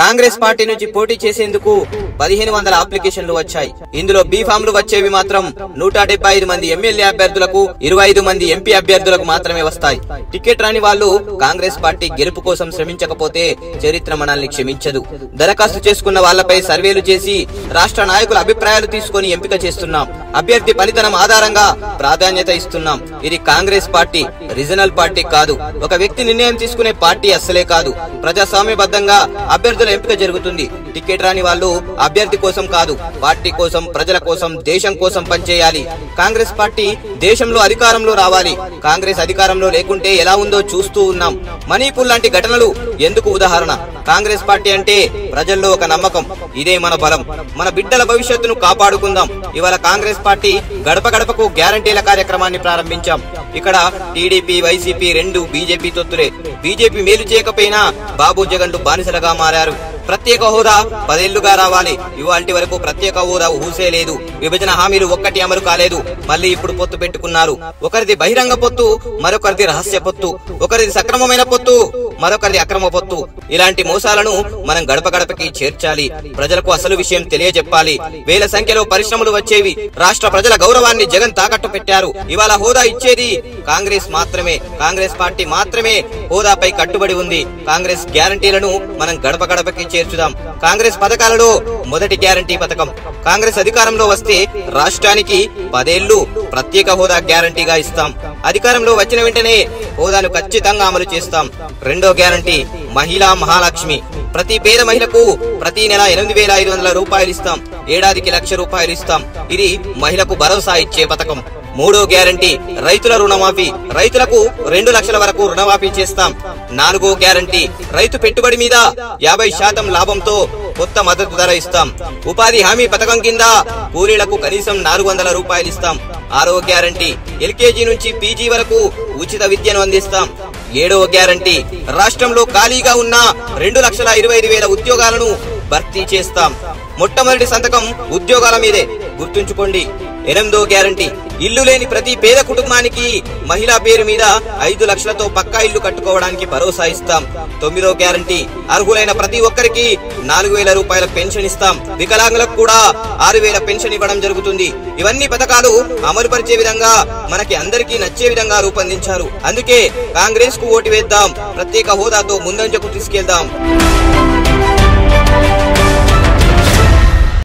Congress party నుంచి పోటీ చేసేందుకు 1500 అప్లికేషన్లు వచ్చాయి. ఇందులో బీ ఫామ్లు వచ్చేవి మాత్రం 175 మంది ఎమ్మెల్యే అభ్యర్థులకు, 25 మంది ఎంపీ అభ్యర్థులకు మాత్రమే వస్తాయి. టికెట్ రాని వాళ్ళు కాంగ్రెస్ పార్టీ గెలుపు కోసం శ్రమించకపోతే చరిత్ర మనల్ని క్షమించదు. దరఖాస్తు చేసుకున్న వాళ్లపై సర్వేలు చేసి రాష్ట్ర నాయకుల అభిప్రాయాలు తీసుకుని ఎంపిక చేస్తున్నాం. అభ్యర్థి పనితనం ఆధారంగా ప్రాధాన్యత ఇస్తున్నాం. ఇది కాంగ్రెస్ పార్టీ రీజనల్ పార్టీ కాదు. ఒక వ్యక్తి నిర్ణయం తీసుకునే పార్టీ అస్సలే కాదు. ప్రజాస్వామ్యబద్ధంగా అభ్యర్థుల ఎంపిక జరుగుతుంది. టికెట్ రాని వాళ్ళు అభ్యర్థి కోసం కాదు, పార్టీ కోసం, ప్రజల కోసం, దేశం కోసం పనిచేయాలి. కాంగ్రెస్ పార్టీ దేశంలో అధికారంలో రావాలి. కాంగ్రెస్ అధికారంలో లేకుంటే ఎలా ఉందో చూస్తూ ఉన్నాం. మణిపూర్ లాంటి ఘటనలు ఎందుకు ఉదాహరణ? కాంగ్రెస్ పార్టీ అంటే ప్రజల్లో ఒక నమ్మకం. ఇదే మన బలం. మన బిడ్డల భవిష్యత్తును కాపాడుకుందాం. ఇవాళ కాంగ్రెస్ పార్టీ గడప గడపకు గ్యారంటీల కార్యక్రమాన్ని ప్రారంభించాం. ఇక్కడ టీడీపీ, వైసీపీ రెండు బీజేపీ తొత్తులే. బీజేపీ మేలు చేయకపోయినా బాబు జగన్లు బానిసలుగా మారారు. ప్రత్యేక హోదా 10 ఏళ్లుగా రావాలి. ఇవాల్టి వరకు ప్రత్యేక హోదా ఊసే లేదు. విభజన హామీలు ఒక్కటి అమలు కాలేదు. మళ్ళీ ఇప్పుడు పొత్తు పెట్టుకున్నారు. ఒకరిది బహిరంగ పొత్తు, మరొకరిది రహస్య పొత్తు. ఒకరిది సక్రమమైన పొత్తు, మరొకరిది అక్రమ పొత్తు. ఇలాంటి మోసాలను మనం గడప గడపకి చేర్చాలి. ప్రజలకు అసలు విషయం తెలియజెప్పాలి. వేల సంఖ్యలో పరిశ్రమలు వచ్చేవి. రాష్ట్ర ప్రజల గౌరవాన్ని జగన్ తాకట్టు పెట్టారు. ఇవాళ హోదా ఇచ్చేది కాంగ్రెస్ మాత్రమే. కాంగ్రెస్ పార్టీ మాత్రమే హోదాపై కట్టుబడి ఉంది. కాంగ్రెస్ గ్యారంటీలను మనం గడప గడపకి చేర్చుదాం. కాంగ్రెస్ పథకాలలో మొదటి గ్యారంటీ పథకం. కాంగ్రెస్ అధికారంలో వస్తే రాష్ట్రానికి 10 ఏళ్లు ప్రత్యేక హోదా గ్యారంటీగా ఇస్తాం. అధికారంలో వచ్చిన వెంటనే హోదాను ఖచ్చితంగా అమలు చేస్తాం. రెండో గ్యారంటీ మహిళా మహాలక్ష్మి. ప్రతి పేద మహిళకు ప్రతి నెల 8500 రూపాయలు ఇస్తాం. ఏడాదికి 1,00,000 రూపాయలు ఇస్తాం. ఇది మహిళకు భరోసా ఇచ్చే పథకం. మూడో గ్యారంటీ రైతుల రుణమాఫీ. రైతులకు 2 లక్షల వరకు రుణమాఫీ చేస్తాం. నాలుగో గ్యారంటీ రైతు పెట్టుబడి మీద 50% లాభంతో కొత్త మద్దతు ధర ఇస్తాం. ఉపాధి హామీ పథకం కింద కూలీలకు కనీసం 400 రూపాయలు ఇస్తాం. ఆరో గ్యారంటీ ఎల్కేజీ నుంచి పీజీ వరకు ఉచిత విద్యను అందిస్తాం. ఏడవ గ్యారంటీ రాష్ట్రంలో ఖాళీగా ఉన్న 2,25,000 ఉద్యోగాలను భర్తీ చేస్తాం. మొట్టమొదటి సంతకం ఉద్యోగాల మీదే, గుర్తుంచుకోండి. 8వ గ్యారంటీ ఇల్లు లేని ప్రతి పేద కుటుంబానికి మహిళా పేరు మీద 5 లక్షలతో పక్కా ఇల్లు కట్టుకోవడానికి భరోసా ఇస్తాం. 9వ గ్యారంటీ అర్హులైన ప్రతి ఒక్కరికి 4,000 రూపాయల పెన్షన్ ఇస్తాం. వికలాంగులకు కూడా 6,000 పెన్షన్ ఇవ్వడం జరుగుతుంది. ఇవన్నీ పథకాలు అమలు పరిచే విధంగా, మనకి అందరికీ నచ్చే విధంగా రూపొందించారు. అందుకే కాంగ్రెస్ కు ఓటు వేద్దాం. ప్రత్యేక హోదాతో ముందంజకు తీసుకెళ్దాం.